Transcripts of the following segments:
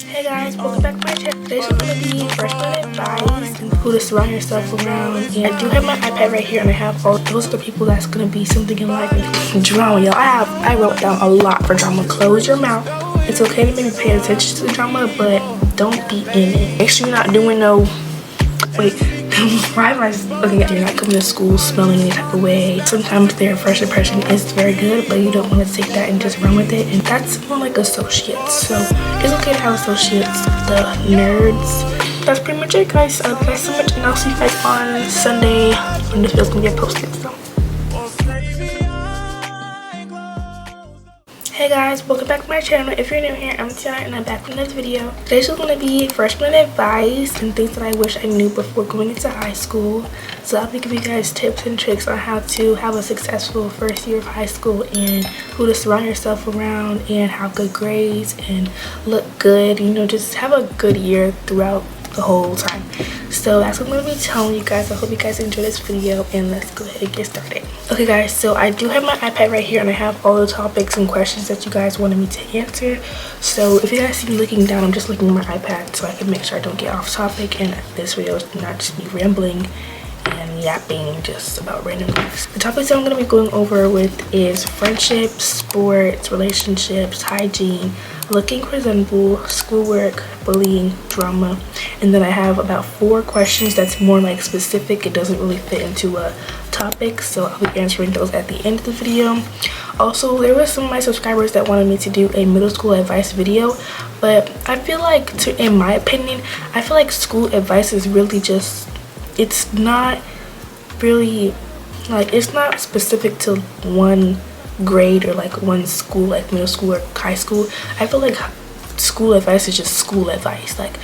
Hey guys, welcome back to my channel. Today's going to be freshman advice and who to surround yourself around. And I do have my iPad right here, and I have all those are the people that's going to be something in life. And drama, y'all. I wrote down a lot for drama. Close your mouth. It's okay to maybe pay attention to the drama, but don't be in it. Make sure you're not doing no. Wait. Why am I looking at you? You're not coming to school smelling any type of way. Sometimes their first impression is very good, but you don't want to take that and just run with it. And that's more like associates. So it's okay to have associates, the nerds. That's pretty much it, guys. Thanks so much, and I'll see you guys on Sunday when this video's gonna get posted. So. Hey guys, welcome back to my channel. If you're new here, I'm Teianna and I'm back with another video. Today's just going to be freshman advice and things that I wish I knew before going into high school. So I'll be giving you guys tips and tricks on how to have a successful first year of high school and who to surround yourself around and have good grades and look good. You know, just have a good year throughout the whole time. So that's what I'm going to be telling you guys. I hope you guys enjoy this video, and let's go ahead and get started. Okay guys, so I do have my iPad right here, and I have all the topics and questions that you guys wanted me to answer. So if you guys see me looking down, I'm just looking at my iPad so I can make sure I don't get off topic, and this video is not just me rambling and yapping just about random things. The topics that I'm going to be going over with is friendships, sports, relationships, hygiene, looking presentable, schoolwork, bullying, drama, and then I have about 4 questions that's more like specific. It doesn't really fit into a topic, so I'll be answering those at the end of the video. Also, there were some of my subscribers that wanted me to do a middle school advice video, but I feel like, in my opinion, I feel like school advice is really just, it's not really like, it's not specific to one grade or like one school, like middle school or high school. I feel like school advice is just school advice. Like,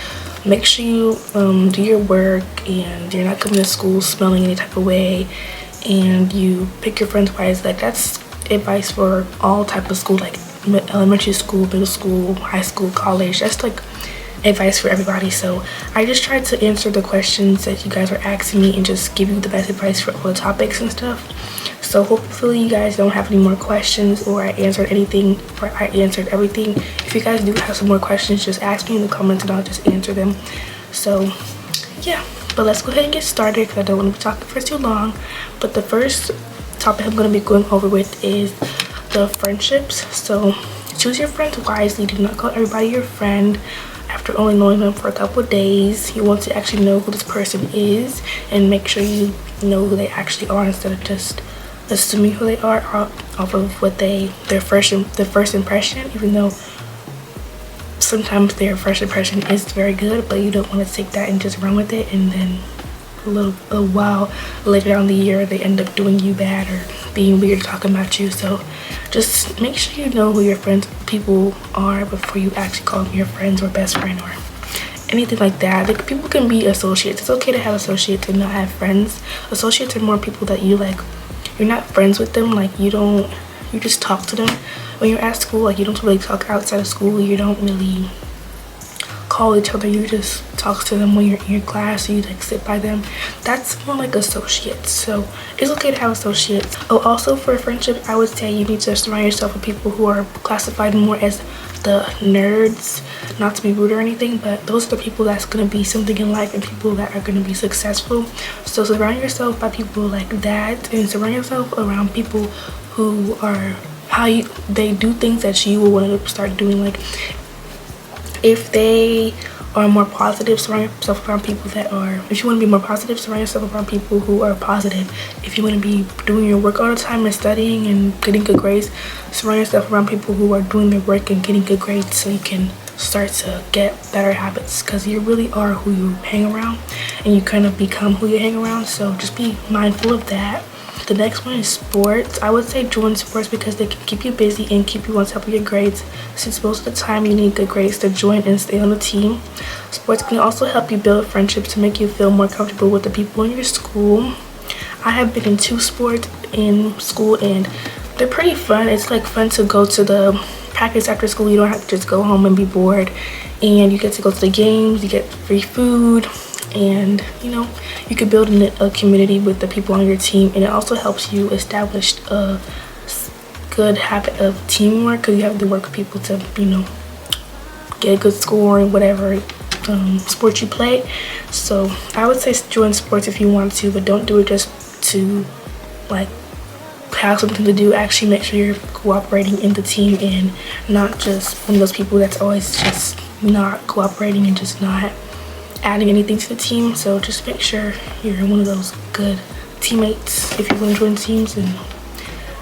make sure you do your work and you're not coming to school smelling any type of way, and you pick your friends wise. Like, that's advice for all type of school, like elementary school, middle school, high school, college. That's like advice for everybody. So I just tried to answer the questions that you guys were asking me and just give you the best advice for all the topics and stuff. So hopefully you guys don't have any more questions, or I answered anything, or I answered everything. If you guys do have some more questions, just ask me in the comments and I'll just answer them. So yeah, but let's go ahead and get started because I don't want to be talking for too long. But the first topic I'm going to be going over with is the friendships. So choose your friends wisely. Do not call everybody your friend after only knowing them for a couple of days. You want to actually know who this person is and make sure you know who they actually are instead of just assuming who they are off of what their first impression, even though sometimes their first impression is very good, but you don't want to take that and just run with it, and then a while later down the year they end up doing you bad or being weird talking about you. So just make sure you know who your people are before you actually call them your friends or best friend or anything like that. Like, people can be associates. It's okay to have associates and not have friends. Associates are more people that you like, you're not friends with them, like you just talk to them when you're at school. Like, you don't really talk outside of school, you don't really call each other, you just talk to them when you're in your class, or you like sit by them. That's more like associates. So it's okay to have associates. Oh, also for friendship, I would say you need to surround yourself with people who are classified more as the nerds. Not to be rude or anything, but those are the people that's going to be something in life and people that are going to be successful. So surround yourself by people like that, and surround yourself around people who are they do things that you will want to start doing. Like, if they are more positive, surround yourself around people that are, if you want to be more positive, surround yourself around people who are positive. If you want to be doing your work all the time and studying and getting good grades, surround yourself around people who are doing their work and getting good grades, so you can start to get better habits, because you really are who you hang around and you kind of become who you hang around. So just be mindful of that. The next one is sports. I would say join sports because they can keep you busy and keep you on top of your grades, since most of the time you need good grades to join and stay on the team. Sports can also help you build friendships to make you feel more comfortable with the people in your school. I have been in 2 sports in school and they're pretty fun. It's like fun to go to the practice after school. You don't have to just go home and be bored, and you get to go to the games, you get free food, and you know, you could build a community with the people on your team. And it also helps you establish a good habit of teamwork, because you have to work with people to, you know, get a good score in whatever sport you play. So I would say join sports if you want to, but don't do it just to like have something to do. Actually make sure you're cooperating in the team and not just one of those people that's always just not cooperating and just not adding anything to the team. So just make sure you're one of those good teammates if you want to join teams and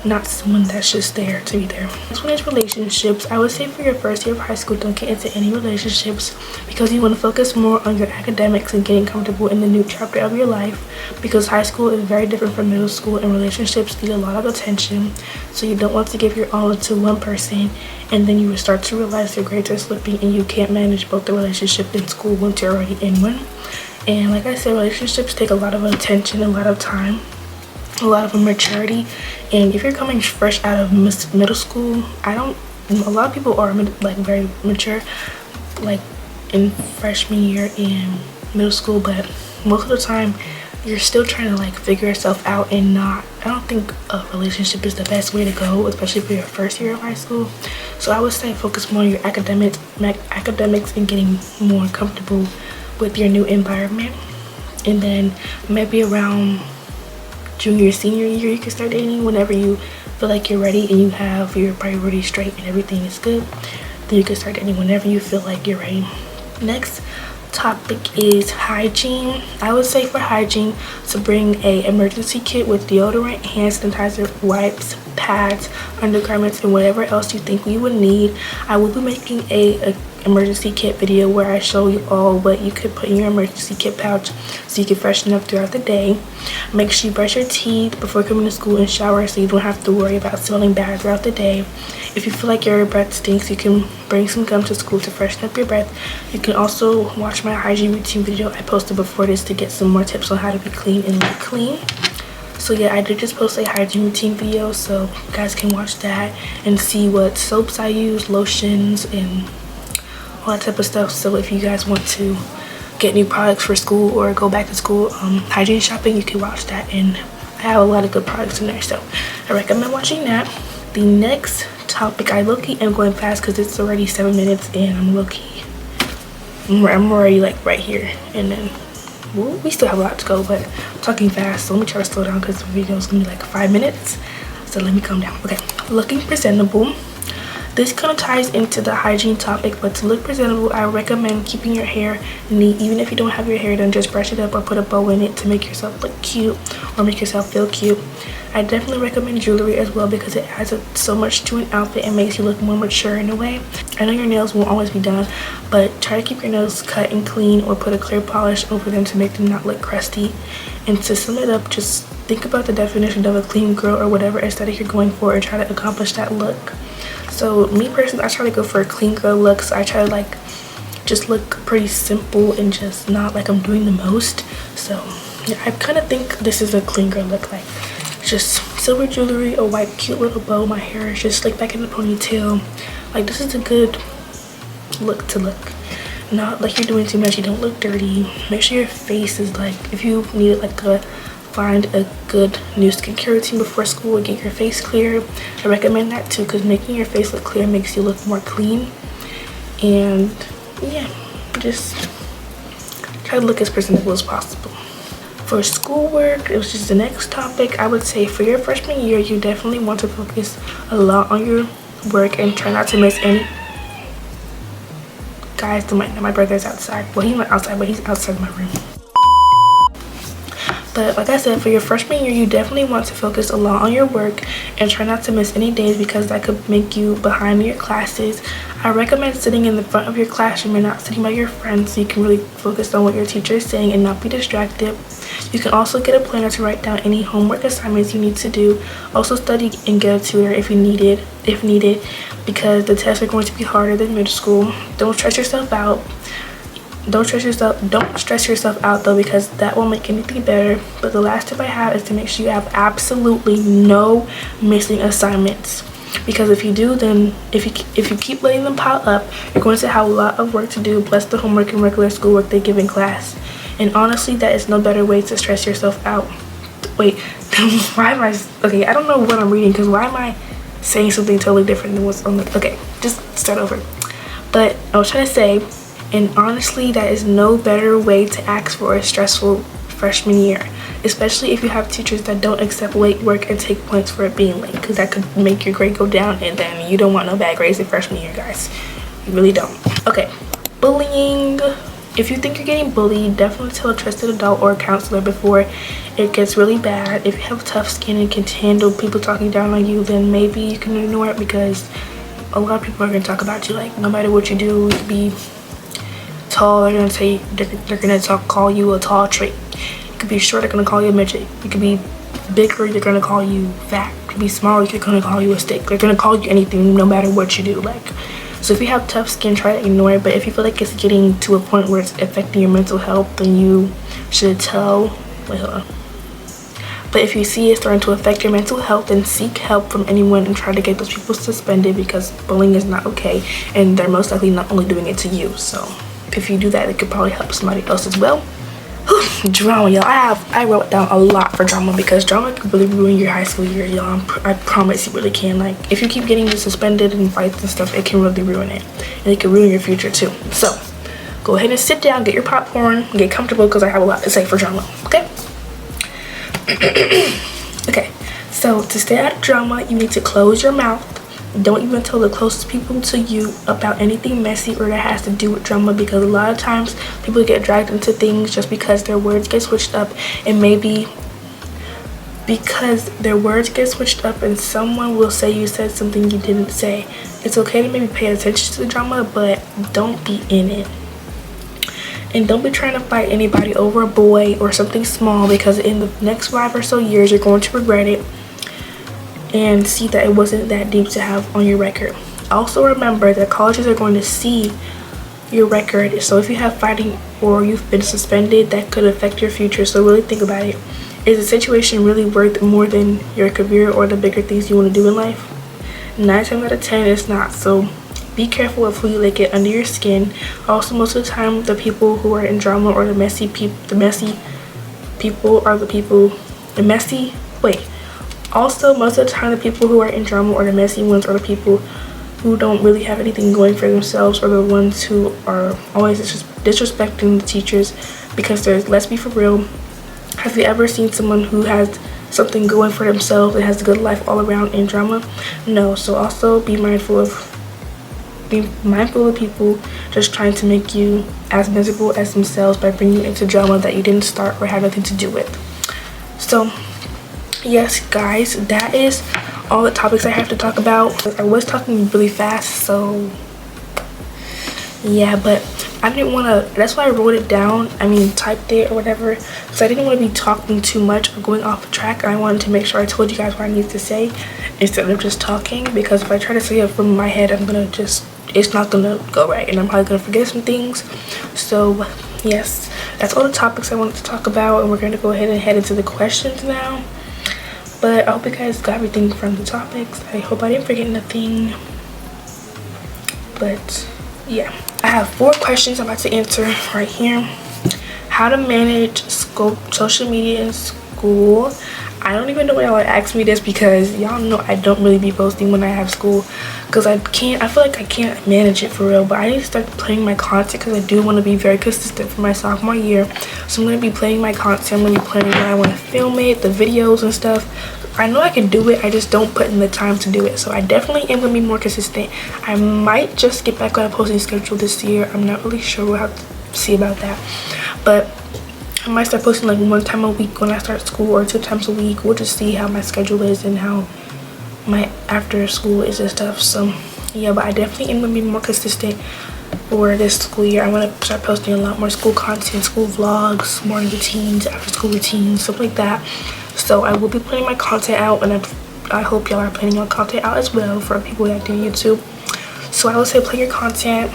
not someone that's just there to be there. Next one is relationships. I would say for your first year of high school, don't get into any relationships because you want to focus more on your academics and getting comfortable in the new chapter of your life, because high school is very different from middle school and relationships need a lot of attention. So you don't want to give your all to one person and then you will start to realize your grades are slipping and you can't manage both the relationship and school once you're already in one. And like I said, relationships take a lot of attention, a lot of time, a lot of maturity. And if you're coming fresh out of middle school, a lot of people are like very mature like in freshman year in middle school, but most of the time you're still trying to like figure yourself out and I don't think a relationship is the best way to go, especially for your first year of high school. So I would say focus more on your academics and getting more comfortable with your new environment. And then maybe around junior senior year you can start dating. Whenever you feel like you're ready and you have your priorities straight and everything is good, then you can start dating whenever you feel like you're ready. Next topic is hygiene. I would say for hygiene to bring a emergency kit with deodorant, hand sanitizer, wipes, pads, undergarments, and whatever else you think we would need. I will be making a emergency kit video where I show you all what you could put in your emergency kit pouch so you can freshen up throughout the day. Make sure you brush your teeth before coming to school and shower so you don't have to worry about smelling bad throughout the day. If you feel like your breath stinks, you can bring some gum to school to freshen up your breath. You can also watch my hygiene routine video I posted before this to get some more tips on how to be clean and look clean. So yeah, I did just post a hygiene routine video, so you guys can watch that and see what soaps I use, lotions, and all that type of stuff. So if you guys want to get new products for school or go back to school hygiene shopping, you can watch that, and I have a lot of good products in there, so I recommend watching that. The next topic, I low-key am going fast because it's already 7 minutes and I'm already like right here, and then we still have a lot to go, but I'm talking fast, so let me try to slow down because the video is gonna be like 5 minutes, so let me calm down. Okay, looking presentable. This kind of ties into the hygiene topic, but to look presentable, I recommend keeping your hair neat. Even if you don't have your hair done, just brush it up or put a bow in it to make yourself look cute or make yourself feel cute. I definitely recommend jewelry as well because it adds so much to an outfit and makes you look more mature in a way. I know your nails won't always be done, but try to keep your nails cut and clean or put a clear polish over them to make them not look crusty. And to sum it up, just think about the definition of a clean girl or whatever aesthetic you're going for and try to accomplish that look. So me personally, I try to go for a clean girl look, so I try to like just look pretty simple and just not like I'm doing the most. So yeah, I kind of think this is a clean girl look, like just silver jewelry, a white cute little bow, my hair is just slicked back in the ponytail. Like this is a good look to look, not like you're doing too much, you don't look dirty. Make sure your face is like, if you need like find a good new skincare routine before school and get your face clear, I recommend that too, because making your face look clear makes you look more clean. And yeah, just try to look as presentable as possible. For schoolwork, which is the next topic, I would say for your freshman year, you definitely want to focus a lot on your work and try not to miss any. Guys, my brother's outside. Well, he's not outside, but he's outside my room. But like I said, for your freshman year, you definitely want to focus a lot on your work and try not to miss any days because that could make you behind in your classes. I recommend sitting in the front of your classroom and not sitting by your friends so you can really focus on what your teacher is saying and not be distracted. You can also get a planner to write down any homework assignments you need to do. Also study and get a tutor if needed, because the tests are going to be harder than middle school. Don't stress yourself out. Don't stress yourself out though, because that won't make anything better. But the last tip I have is to make sure you have absolutely no missing assignments, because if you do, then if you keep letting them pile up, you're going to have a lot of work to do, plus the homework and regular schoolwork they give in class. And honestly, that is no better way to stress yourself out. Wait, why am I okay? I don't know what I'm reading, because why am I saying something totally different than what's on the, okay, just start over. But I was trying to say, and honestly, that is no better way to ask for a stressful freshman year, especially if you have teachers that don't accept late work and take points for it being late, because that could make your grade go down, and then you don't want no bad grades in freshman year, guys. You really don't. Okay, bullying. If you think you're getting bullied, definitely tell a trusted adult or a counselor before it gets really bad. If you have tough skin and can handle people talking down on you, then maybe you can ignore it, because a lot of people are going to talk about you. Like, no matter what you do, you could be tall, they're going to say, they're going to call you a tall trait. You could be short, they're going to call you a midget. You could be bigger, they're going to call you fat. You could be smaller, they're going to call you a stick. They're going to call you anything, no matter what you do. Like, so if you have tough skin, try to ignore it. But if you feel like it's getting to a point where it's affecting your mental health, then you should tell. Wait, hold on. But if you see it's starting to affect your mental health, then seek help from anyone and try to get those people suspended, because bullying is not okay, and they're most likely not only doing it to you. So if you do that, it could probably help somebody else as well. Drama, y'all. I wrote down a lot for drama, because drama could really ruin your high school year, y'all. I promise you really can. Like, if you keep getting suspended in fights and stuff, it can really ruin it, and it can ruin your future too. So go ahead and sit down, get your popcorn, get comfortable, because I have a lot to say for drama. Okay. Okay, so to stay out of drama, you need to close your mouth. Don't even tell the closest people to you about anything messy or that has to do with drama, because a lot of times people get dragged into things just because their words get switched up, and maybe because their words get switched up and someone will say you said something you didn't say. It's okay to maybe pay attention to the drama, but don't be in it. And don't be trying to fight anybody over a boy or something small, because in the next 5 or so years you're going to regret it and see that it wasn't that deep to have on your record. Also remember that colleges are going to see your record, so if you have fighting or you've been suspended, that could affect your future. So really think about it. Is the situation really worth more than your career or the bigger things you want to do in life? 9 times out of 10 it's not. So be careful of who you let get under your skin. Also, most of the time, the people who are in drama or the messy people are the people, Also, most of the time, the people who are in drama or the messy ones are the people who don't really have anything going for themselves, or the ones who are always disrespecting the teachers, because let's be for real, have you ever seen someone who has something going for themselves and has a good life all around in drama? No. So also be mindful of people just trying to make you as miserable as themselves by bringing you into drama that you didn't start or have nothing to do with. So yes, guys, that is all the topics I have to talk about. I was talking really fast, so yeah, but I didn't want to, that's why I wrote it down, typed it or whatever, so I didn't want to be talking too much or going off track. I wanted to make sure I told you guys what I needed to say instead of just talking, because if I try to say it from my head, it's not gonna go right, and I'm probably gonna forget some things. So yes, that's all the topics I wanted to talk about, and we're gonna go ahead and head into the questions now. But I hope you guys got everything from the topics. I hope I didn't forget nothing. But yeah, I have 4 questions I'm about to answer right here. How to manage social media in school. I don't even know why y'all asked me this, because y'all know I don't really be posting when I have school, because I feel like I can't manage it for real. But I need to start playing my content, because I do want to be very consistent for my sophomore year. So I'm going to be playing my content. I'm going to be planning when I want to film it, the videos and stuff. I know I can do it, I just don't put in the time to do it. So I definitely am going to be more consistent. I might just get back on a posting schedule this year. I'm not really sure. We'll have to see about that. But I might start posting like 1 time a week when I start school, or 2 times a week. We'll just see how my schedule is and how my after school is and stuff. So yeah, but I definitely am going to be more consistent for this school year. I want to start posting a lot more school content, school vlogs, morning routines, after school routines, stuff like that. So I will be putting my content out, and I hope y'all are planning your content out as well for people that do YouTube. So I would say plan your content.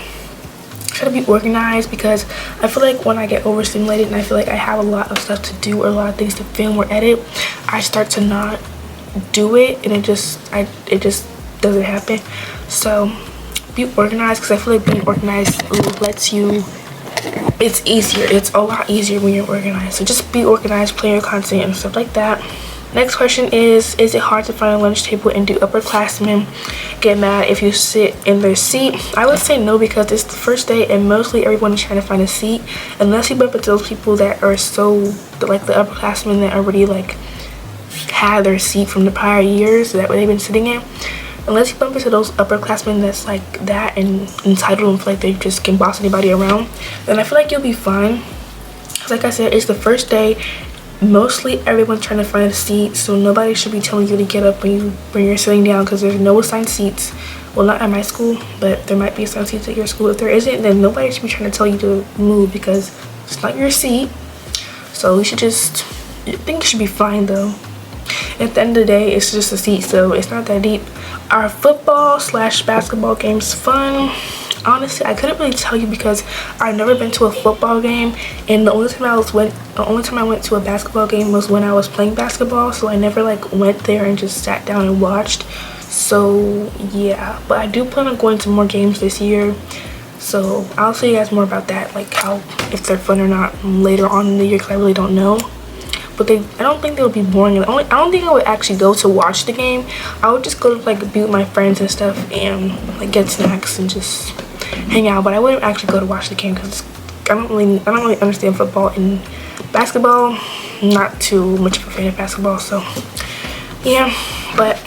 Try to be organized, because I feel like when I get overstimulated and I feel like I have a lot of stuff to do or a lot of things to film or edit, I start to not do it, and it just doesn't happen. So be organized, because I feel like being organized lets you, it's easier, it's a lot easier when you're organized. So just be organized, plan your content and stuff like that. Next question is it hard to find a lunch table, and do upperclassmen get mad if you sit in their seat? I would say no, because it's the first day and mostly everyone is trying to find a seat, unless you bump into those people that are so like the upperclassmen that already like had their seat from the prior years that they've been sitting in. Unless you bump into those upperclassmen that's like that and entitled and feel like they just can boss anybody around, then I feel like you'll be fine. Like I said, it's the first day. Mostly everyone's trying to find a seat, so nobody should be telling you to get up when you're sitting down, because there's no assigned seats. Well, not at my school, but there might be assigned seats at your school. If there isn't, then nobody should be trying to tell you to move, because it's not your seat. So you should just, I think you should be fine though. At the end of the day, it's just a seat, so it's not that deep. Our football/basketball game's fun. Honestly, I couldn't really tell you because I've never been to a football game, and the only time I went to a basketball game was when I was playing basketball, so I never like went there and just sat down and watched. So yeah, but I do plan on going to more games this year, so I'll tell you guys more about that, like how, if they're fun or not, later on in the year, because I really don't know. But I don't think they would be boring. I don't think I would actually go to watch the game. I would just go to like be with my friends and stuff and like get snacks and just hang out. But I wouldn't actually go to watch the game because I don't really understand football and basketball. Not too much of a fan of basketball, so yeah. But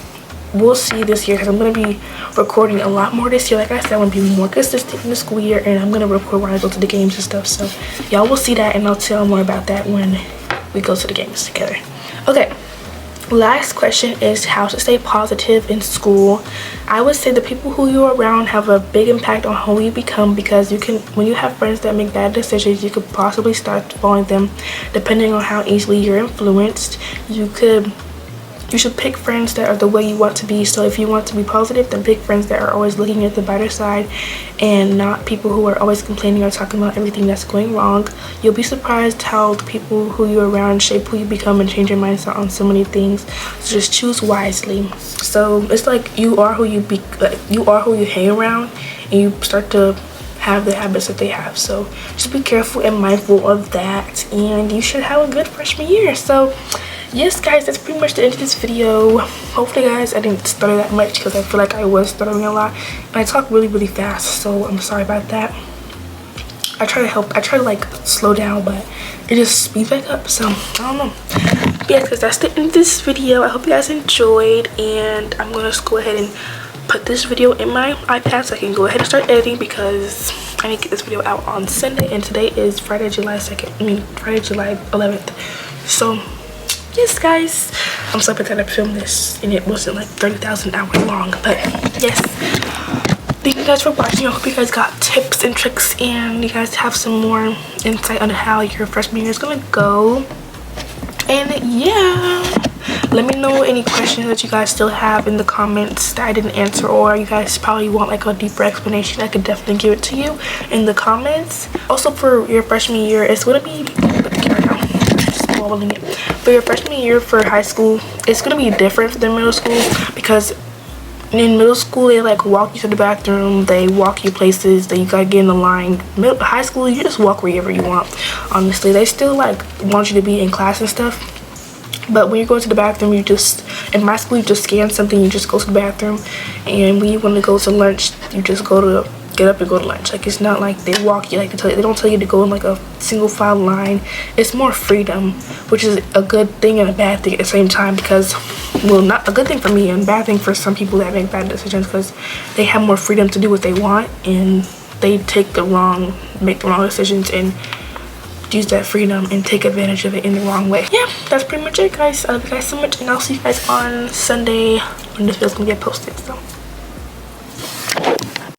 we'll see this year, because I'm gonna be recording a lot more this year. Like I said, I'm gonna be more consistent in the school year, and I'm gonna record when I go to the games and stuff. So y'all will see that, and I'll tell more about that when we go to the games together. Okay, last question is how to stay positive in school. I would say the people who you're around have a big impact on who you become, because when you have friends that make bad decisions, you could possibly start following them depending on how easily you're influenced. You should pick friends that are the way you want to be. So if you want to be positive, then pick friends that are always looking at the brighter side, and not people who are always complaining or talking about everything that's going wrong. You'll be surprised how the people who you're around shape who you become and change your mindset on so many things. So just choose wisely. So it's like you are who you hang around, and you start to have the habits that they have. So just be careful and mindful of that, and you should have a good freshman year. So yes guys, that's pretty much the end of this video. Hopefully guys, I didn't stutter that much, because I feel like I was stuttering a lot, and I talk really fast, so I'm sorry about that. I try to like slow down, but it just speeds back up, so I don't know. But yes guys, that's the end of this video. I hope you guys enjoyed, and I'm gonna just go ahead and put this video in my iPad so I can go ahead and start editing, because I need to get this video out on Sunday, and today is Friday, July 11th. So yes guys, I'm so excited to film this, and it wasn't like 30,000 hours long. But yes, thank you guys for watching. I hope you guys got tips and tricks, and you guys have some more insight on how your freshman year is gonna go. And yeah, let me know any questions that you guys still have in the comments that I didn't answer, or you guys probably want like a deeper explanation. I could definitely give it to you in the comments. Also, for your freshman year, it's gonna be for your freshman year for high school, it's gonna be different than middle school, because in middle school they like walk you to the bathroom, they walk you places, that you gotta get in the line. High school, you just walk wherever you want. Honestly, they still like want you to be in class and stuff, but when you go to the bathroom, you just, in my school, you just scan something, you just go to the bathroom. And when you want to go to lunch, you just get up and go to lunch. Like, it's not like they walk you, like they don't tell you to go in like a single file line. It's more freedom, which is a good thing and a bad thing at the same time, because, well, not a good thing for me and bad thing for some people that make bad decisions, because they have more freedom to do what they want, and they make the wrong decisions and use that freedom and take advantage of it in the wrong way. Yeah, that's pretty much it guys. I love you guys so much, and I'll see you guys on Sunday when this video's gonna get posted. So